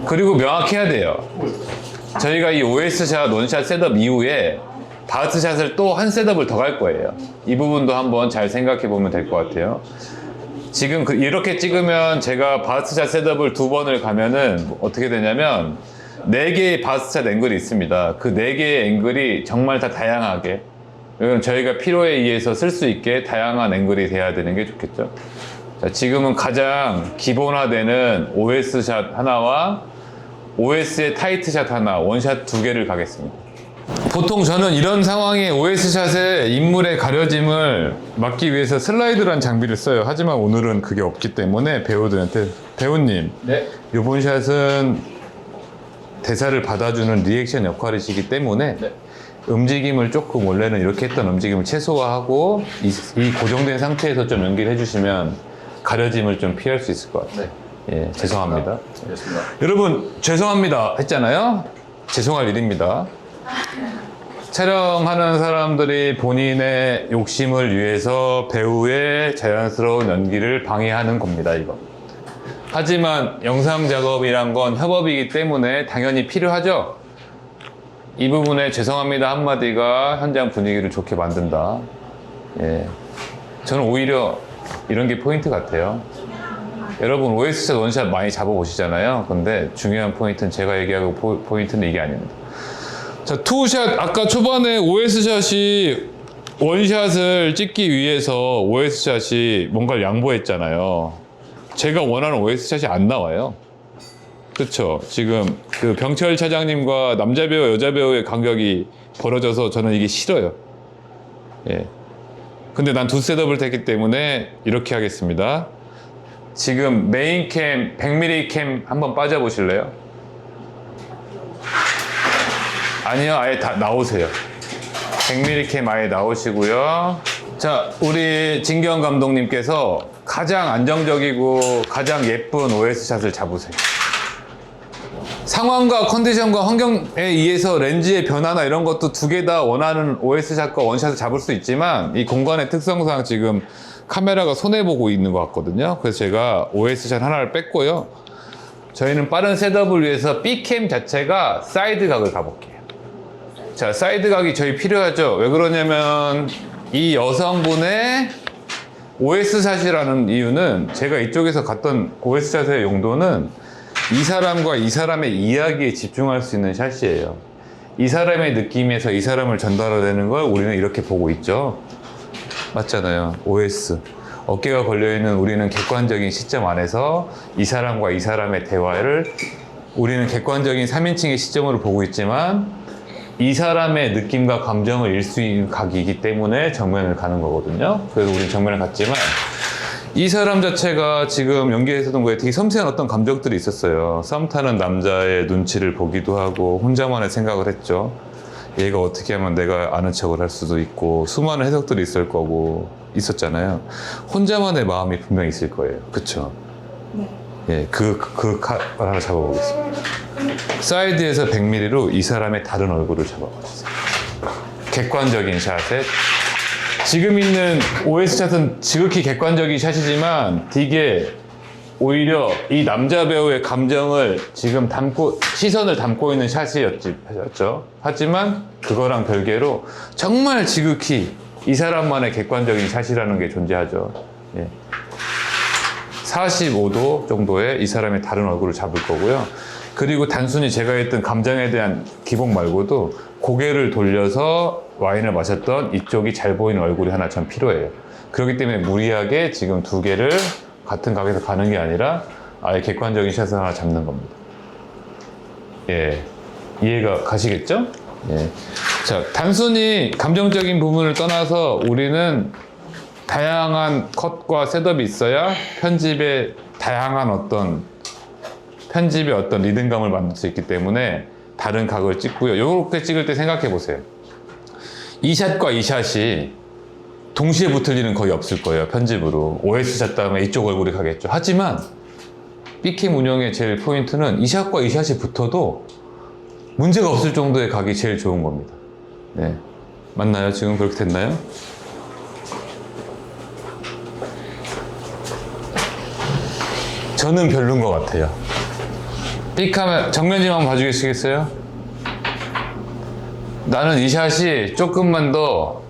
그리고 명확해야 돼요. 저희가 이 OS샷, 원샷 셋업 이후에 바스샷을 또 한 셋업을 더 갈 거예요. 이 부분도 한번 잘 생각해 보면 될 것 같아요. 지금 이렇게 찍으면 제가 바스샷 셋업을 2번을 가면은 어떻게 되냐면 4개의 바스샷 앵글이 있습니다. 그 4개의 앵글이 정말 다 다양하게, 왜냐면 저희가 필요에 의해서 쓸 수 있게 다양한 앵글이 돼야 되는 게 좋겠죠. 자, 지금은 가장 기본화되는 OS샷 하나와 OS의 타이트샷 하나, 원샷 2개를 가겠습니다. 보통 저는 이런 상황에 OS샷에 인물의 가려짐을 막기 위해서 슬라이드라는 장비를 써요. 하지만 오늘은 그게 없기 때문에 배우들한테, 배우님, 네. 이번 샷은 대사를 받아주는 리액션 역할이시기 때문에 네. 움직임을 조금, 원래는 이렇게 했던 움직임을 최소화하고 이 고정된 상태에서 좀 연기를 해주시면 가려짐을 좀 피할 수 있을 것 같아요. 예, 죄송합니다. 알겠습니다. 여러분, 죄송합니다 했잖아요. 죄송할 일입니다. 촬영하는 사람들이 본인의 욕심을 위해서 배우의 자연스러운 연기를 방해하는 겁니다, 이거. 하지만 영상 작업이란 건 협업이기 때문에 당연히 필요하죠. 이 부분에 죄송합니다 한마디가 현장 분위기를 좋게 만든다. 예. 저는 오히려 이런 게 포인트 같아요. 여러분 OS샷, 원샷 많이 잡아보시잖아요. 근데 중요한 포인트는, 제가 얘기하고 포인트는 이게 아닙니다. 자, 투샷, 아까 초반에 OS샷이 원샷을 찍기 위해서 OS샷이 뭔가를 양보했잖아요. 제가 원하는 OS샷이 안 나와요. 그쵸? 지금 그 병철 차장님과 남자 배우, 여자 배우의 간격이 벌어져서 저는 이게 싫어요. 예. 근데 난 2 셋업을 했기 때문에 이렇게 하겠습니다. 지금 메인 캠, 100mm 캠 한번 빠져보실래요? 아니요, 아예 다 나오세요. 100mm 캠 아예 나오시고요. 자, 우리 진경 감독님께서 가장 안정적이고 가장 예쁜 OS샷을 잡으세요. 상황과 컨디션과 환경에 의해서 렌즈의 변화나 이런 것도 2개 다 원하는 OS샷과 원샷을 잡을 수 있지만, 이 공간의 특성상 지금 카메라가 손해보고 있는 것 같거든요. 그래서 제가 OS샷 하나를 뺐고요. 저희는 빠른 셋업을 위해서 B캠 자체가 사이드 각을 가볼게요. 자, 사이드 각이 저희 필요하죠. 왜 그러냐면 이 여성분의 OS샷이라는 이유는, 제가 이쪽에서 갔던 OS샷의 용도는 이 사람과 이 사람의 이야기에 집중할 수 있는 샷이에요. 이 사람의 느낌에서 이 사람을 전달하는 걸 우리는 이렇게 보고 있죠. 맞잖아요. OS. 어깨가 걸려있는 우리는 객관적인 시점 안에서 이 사람과 이 사람의 대화를 우리는 객관적인 3인칭의 시점으로 보고 있지만, 이 사람의 느낌과 감정을 일 수 있는 각이기 때문에 정면을 가는 거거든요. 그래서 우리는 정면을 갔지만, 이 사람 자체가 지금 연기에서던 거에 되게 섬세한 어떤 감정들이 있었어요. 썸 타는 남자의 눈치를 보기도 하고 혼자만의 생각을 했죠. 얘가 어떻게 하면 내가 아는 척을 할 수도 있고, 수많은 해석들이 있을 거고 있었잖아요. 혼자만의 마음이 분명히 있을 거예요. 그쵸? 네. 예, 그 칼을 하나 잡아보겠습니다. 사이드에서 100mm로 이 사람의 다른 얼굴을 잡아보세요. 객관적인 샷에, 지금 있는 OS샷은 지극히 객관적인 샷이지만 되게 오히려 이 남자 배우의 감정을 지금 시선을 담고 있는 샷이었죠. 하지만 그거랑 별개로 정말 지극히 이 사람만의 객관적인 샷이라는 게 존재하죠. 예. 45도 정도의 이 사람의 다른 얼굴을 잡을 거고요. 그리고 단순히 제가 했던 감정에 대한 기복 말고도 고개를 돌려서 와인을 마셨던 이쪽이 잘 보이는 얼굴이 하나 전 필요해요. 그렇기 때문에 무리하게 지금 2개를 같은 각에서 가는 게 아니라 아예 객관적인 샷을 하나 잡는 겁니다. 예, 이해가 가시겠죠? 예. 자, 단순히 감정적인 부분을 떠나서 우리는 다양한 컷과 셋업이 있어야 편집에 어떤 리듬감을 만들 수 있기 때문에 다른 각을 찍고요. 이렇게 찍을 때 생각해 보세요. 이 샷과 이 샷이 동시에 붙을 일은 거의 없을 거예요. 편집으로 OS 샷 다음에 이쪽 얼굴이 가겠죠. 하지만 B캠 운영의 제일 포인트는 이 샷과 이 샷이 붙어도 문제가 없을 정도의 각이 제일 좋은 겁니다. 네, 맞나요? 지금 그렇게 됐나요? 저는 별론 것 같아요. B카메라 정면 좀 한번 봐주시겠어요? 나는 이 샷이 조금만 더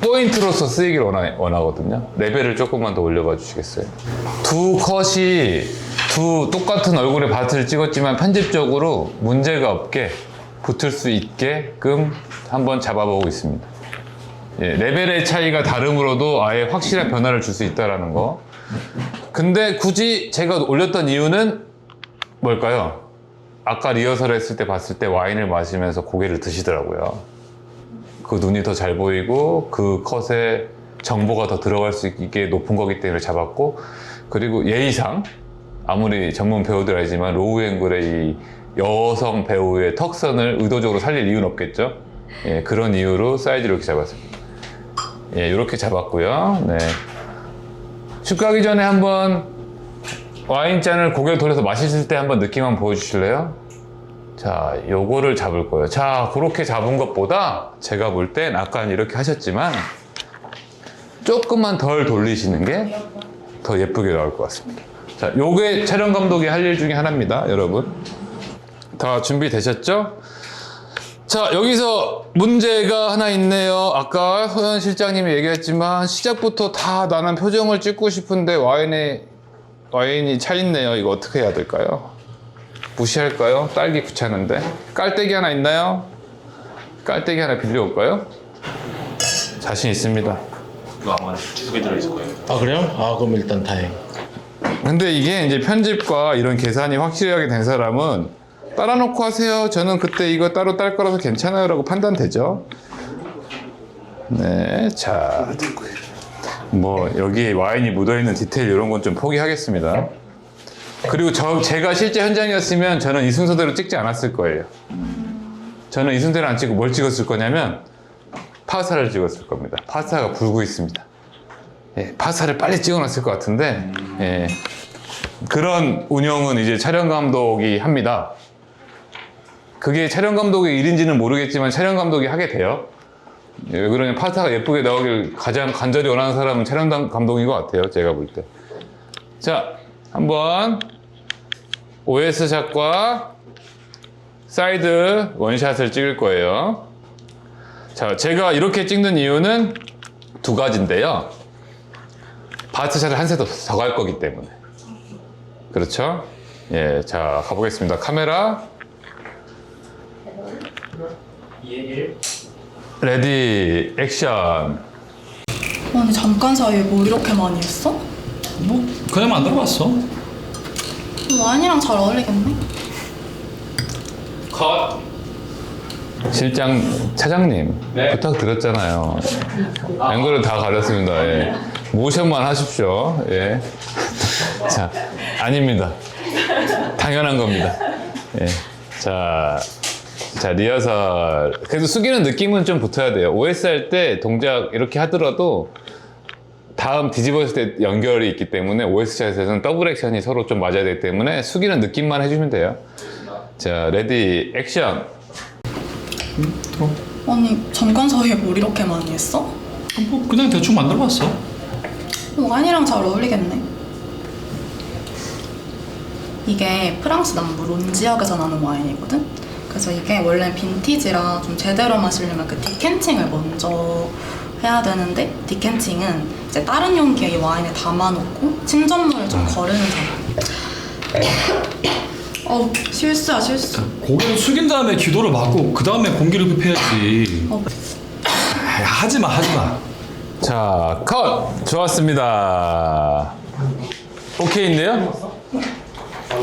포인트로서 쓰이길 원하거든요. 레벨을 조금만 더 올려봐 주시겠어요? 두 컷이 두 똑같은 얼굴의 바트를 찍었지만 편집적으로 문제가 없게 붙을 수 있게끔 한번 잡아보고 있습니다. 예, 레벨의 차이가 다름으로도 아예 확실한 변화를 줄 수 있다는 거. 근데 굳이 제가 올렸던 이유는 뭘까요? 아까 리허설 했을 때 봤을 때 와인을 마시면서 고개를 드시더라고요. 그 눈이 더 잘 보이고 그 컷에 정보가 더 들어갈 수 있게 높은 거기 때문에 잡았고, 그리고 예의상 아무리 전문 배우들 알지만 로우 앵글의 이 여성 배우의 턱선을 의도적으로 살릴 이유는 없겠죠. 예, 그런 이유로 사이즈를 이렇게 잡았습니다. 예, 이렇게 잡았고요. 네. 슛 가기 전에 한번 와인잔을 고개를 돌려서 마실 때 한번 느낌 한번 보여주실래요? 자, 요거를 잡을 거예요. 자, 그렇게 잡은 것보다 제가 볼 땐 아까 이렇게 하셨지만 조금만 덜 돌리시는 게 더 예쁘게 나올 것 같습니다. 자, 요게 촬영 감독이 할 일 중에 하나입니다, 여러분. 다 준비되셨죠? 자, 여기서 문제가 하나 있네요. 아까 소연 실장님이 얘기했지만 시작부터 다 나는 표정을 찍고 싶은데 와인이 차 있네요. 이거 어떻게 해야 될까요? 무시할까요? 딸기 귀찮은데. 깔때기 하나 있나요? 깔때기 하나 빌려올까요? 자신 있습니다. 이거 아마 2개 들어있을 거예요. 아 그래요? 아 그럼 일단 다행. 근데 이게 이제 편집과 이런 계산이 확실하게 된 사람은 따라놓고 하세요. 저는 그때 이거 따로 딸 거라서 괜찮아요 라고 판단되죠. 네, 자, 됐고요. 뭐 여기 와인이 묻어있는 디테일 이런 건 좀 포기하겠습니다. 그리고 제가 실제 현장이었으면 저는 이 순서대로 찍지 않았을 거예요. 저는 이 순서대로 안 찍고 뭘 찍었을 거냐면 파사를 찍었을 겁니다. 파사가 불고 있습니다. 예, 파사를 빨리 찍어놨을 것 같은데, 예, 그런 운영은 이제 촬영 감독이 합니다. 그게 촬영 감독의 일인지는 모르겠지만 촬영 감독이 하게 돼요. 예, 왜 그러냐면 파사가 예쁘게 나오길 가장 간절히 원하는 사람은 촬영 감독인 것 같아요, 제가 볼 때. 자, 한번 OS 샷과 사이드 원샷을 찍을 거예요. 자, 제가 이렇게 찍는 이유는 두 가지인데요. 바트샷을 한 세 더 갈 거기 때문에. 그렇죠? 예, 자, 가보겠습니다. 카메라. 레디, 액션. 아니 잠깐 사이에 뭘 이렇게 많이 했어? 뭐 그냥 만들어봤어. 와인이랑 잘 어울리겠네. 컷. 실장, 차장님, 네. 부탁드렸잖아요. 앵글을 다 가렸습니다. 예. 모션만 하십시오. 예. 자, 아닙니다. 당연한 겁니다. 예. 자, 리허설. 그래도 숙이는 느낌은 좀 붙어야 돼요. OS 할 때 동작 이렇게 하더라도 다음 뒤집었을 때 연결이 있기 때문에 OS샷에서는 더블 액션이 서로 좀 맞아야 되기 때문에 숙이는 느낌만 해주면 돼요. 자, 레디, 액션. 아니 잠깐 사이에 뭘 이렇게 많이 했어? 뭐 그냥 대충 만들어봤어. 와인이랑 잘 어울리겠네. 이게 프랑스 남부 론 지역에서 나는 와인이거든? 그래서 이게 원래 빈티지라 좀 제대로 마시려면 그 디캔팅을 먼저 해야 되는데, 디캔팅은 이제 다른 용기에 이 와인을 담아놓고 침전물을 좀 거르는 작업. 어우, 실수야 실수. 고개를 숙인 다음에 기도를 받고 그 다음에 공기를 급해야지. 하지마. 자, 컷! 좋았습니다. 오케이인데요?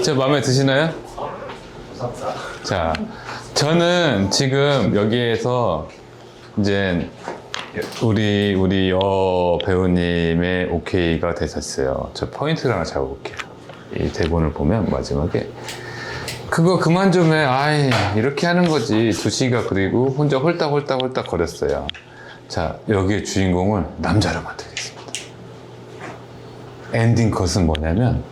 제 마음에 드시나요? 자, 저는 지금 여기에서 이제 우리 여 배우님의 오케이가 되셨어요. 저 포인트를 하나 잡아볼게요. 이 대본을 보면 마지막에 그거 그만 좀 해. 아이, 이렇게 하는 거지. 두시가 그리고 혼자 홀딱홀딱 거렸어요. 자, 여기에 주인공을 남자로 만들겠습니다. 엔딩 컷은 뭐냐면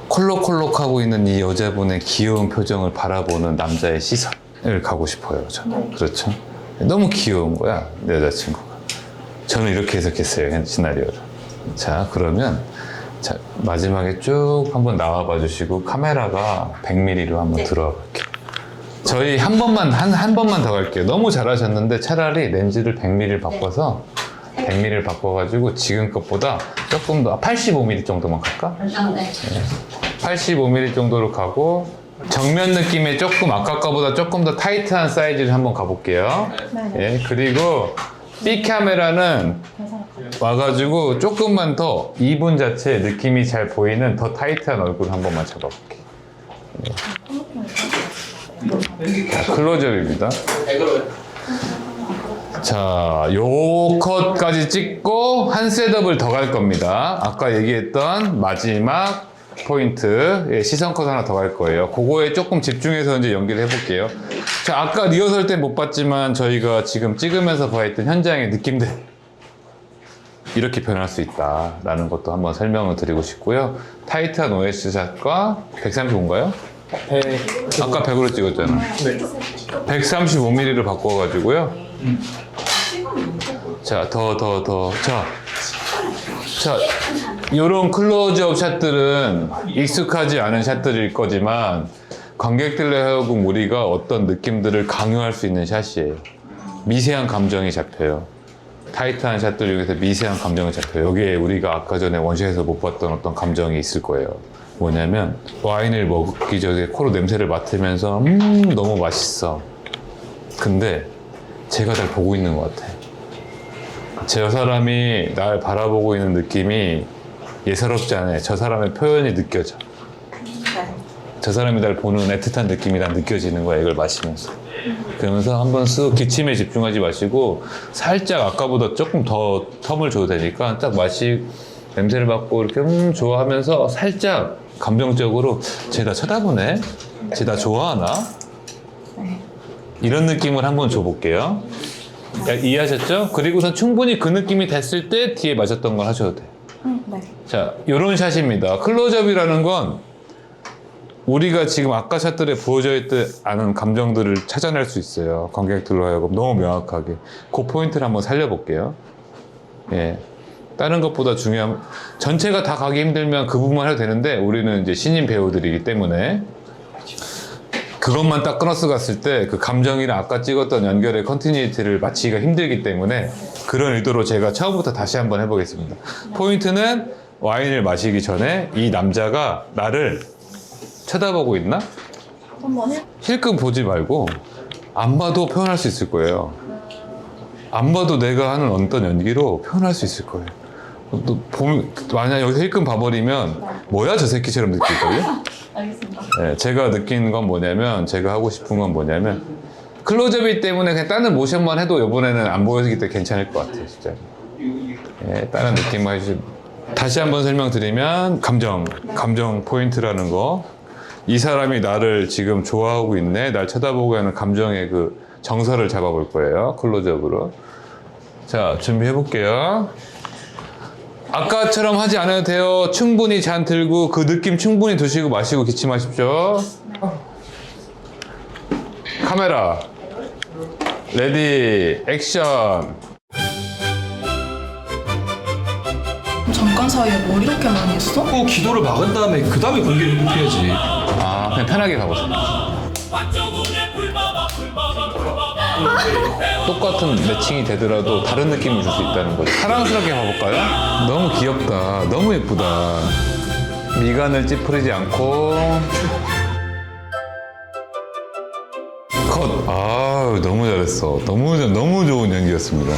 콜록콜록하고 있는 이 여자분의 귀여운 표정을 바라보는 남자의 시선을 가고 싶어요. 저는. 그렇죠? 너무 귀여운 거야, 내 여자친구가. 저는 이렇게 해석했어요, 시나리오를. 자, 그러면 자, 마지막에 쭉 한번 나와봐 주시고 카메라가 100mm로 한번 들어와 볼게요. 저희 한 번만 더 갈게요. 너무 잘하셨는데 차라리 렌즈를 100mm를 바꿔서 100mm를 바꿔가지고 지금 것보다 조금 더 85mm 정도만 갈까? 네. 85mm 정도로 가고 정면 느낌의 조금 아까 거보다 조금 더 타이트한 사이즈를 한번 가볼게요. 예, 그리고 B 카메라는 와가지고 조금만 더 이분 자체 느낌이 잘 보이는 더 타이트한 얼굴 한 번만 잡아볼게요. 네. 자, 클로즈업입니다. 자, 요 컷까지 찍고 한 셋업을 더 갈 겁니다. 아까 얘기했던 마지막 포인트, 시선 컷 하나 더 갈 거예요. 그거에 조금 집중해서 이제 연기를 해볼게요. 자, 아까 리허설 때 못 봤지만 저희가 지금 찍으면서 봐있던 현장의 느낌들 이렇게 변할 수 있다라는 것도 한번 설명을 드리고 싶고요. 타이트한 OS 샷과 135인가요? 아까 100으로 찍었잖아. 네. 135mm로 바꿔가지고요. 자, 자, 요런 클로즈업 샷들은 익숙하지 않은 샷들일 거지만 관객들로 하여금 우리가 어떤 느낌들을 강요할 수 있는 샷이에요. 미세한 감정이 잡혀요. 타이트한 샷들 중에서 미세한 감정이 잡혀요. 여기에 우리가 아까 전에 원샷에서 못 봤던 어떤 감정이 있을 거예요. 뭐냐면 와인을 먹기 전에 코로 냄새를 맡으면서 너무 맛있어. 근데 제가 날 보고 있는 것 같아. 저 사람이 날 바라보고 있는 느낌이 예사롭지 않아요. 저 사람의 표현이 느껴져. 저 사람이 날 보는 애틋한 느낌이 난 느껴지는 거야, 이걸 마시면서. 그러면서 한번 쓱 기침에 집중하지 마시고 살짝 아까보다 조금 더 텀을 줘도 되니까 딱 냄새를 맡고 이렇게 좋아하면서 살짝 감정적으로 쟤 나 쳐다보네? 쟤 나 좋아하나? 이런 느낌을 한번 줘볼게요. 이해하셨죠? 그리고선 충분히 그 느낌이 됐을 때 뒤에 맞았던 걸 하셔도 돼요. 네. 자, 요런 샷입니다. 클로즈업이라는 건 우리가 지금 아까 샷들에 부어져 있지 않은 감정들을 찾아낼 수 있어요. 관객들로 하여금 너무 명확하게. 그 포인트를 한번 살려볼게요. 예. 다른 것보다 중요한, 전체가 다 가기 힘들면 그 부분만 해도 되는데 우리는 이제 신인 배우들이기 때문에 그것만 딱 끊어서 갔을 때 그 감정이랑 아까 찍었던 연결의 컨티뉴이티를 맞추기가 힘들기 때문에 그런 의도로 제가 처음부터 다시 한번 해보겠습니다. 포인트는 와인을 마시기 전에 이 남자가 나를 쳐다보고 있나? 힐끔 보지 말고 안 봐도 표현할 수 있을 거예요. 안 봐도 내가 하는 어떤 연기로 표현할 수 있을 거예요. 또 만약 여기서 힐끔 봐버리면 뭐야 저 새끼처럼 느낄걸요? 알겠습니다. 네, 제가 느낀 건 뭐냐면, 제가 하고 싶은 건 뭐냐면 클로즈업이기 때문에 그냥 다른 모션만 해도 이번에는 안 보여지기 때문에 괜찮을 것 같아요, 진짜. 네, 다른 느낌만 해주시면. 다시 한번 설명드리면 감정 포인트라는 거. 이 사람이 나를 지금 좋아하고 있네, 날 쳐다보고 하는 감정의 그 정서를 잡아볼 거예요, 클로즈업으로. 자, 준비해 볼게요. 아까처럼 하지 않아도 돼요. 충분히 잔 들고 그 느낌 충분히 드시고 마시고 기침하십시오. 카메라 레디 액션. 잠깐 사이에 뭘 이렇게 많이 했어? 기도를 막은 다음에 그 다음에 공개를 해야지. 아, 그냥 편하게 가보세요. 똑같은 매칭이 되더라도 다른 느낌을 줄 수 있다는 거죠. 사랑스럽게 가볼까요? 너무 귀엽다. 너무 예쁘다. 미간을 찌푸리지 않고 컷. 아, 너무 잘했어. 너무 좋은 연기였습니다.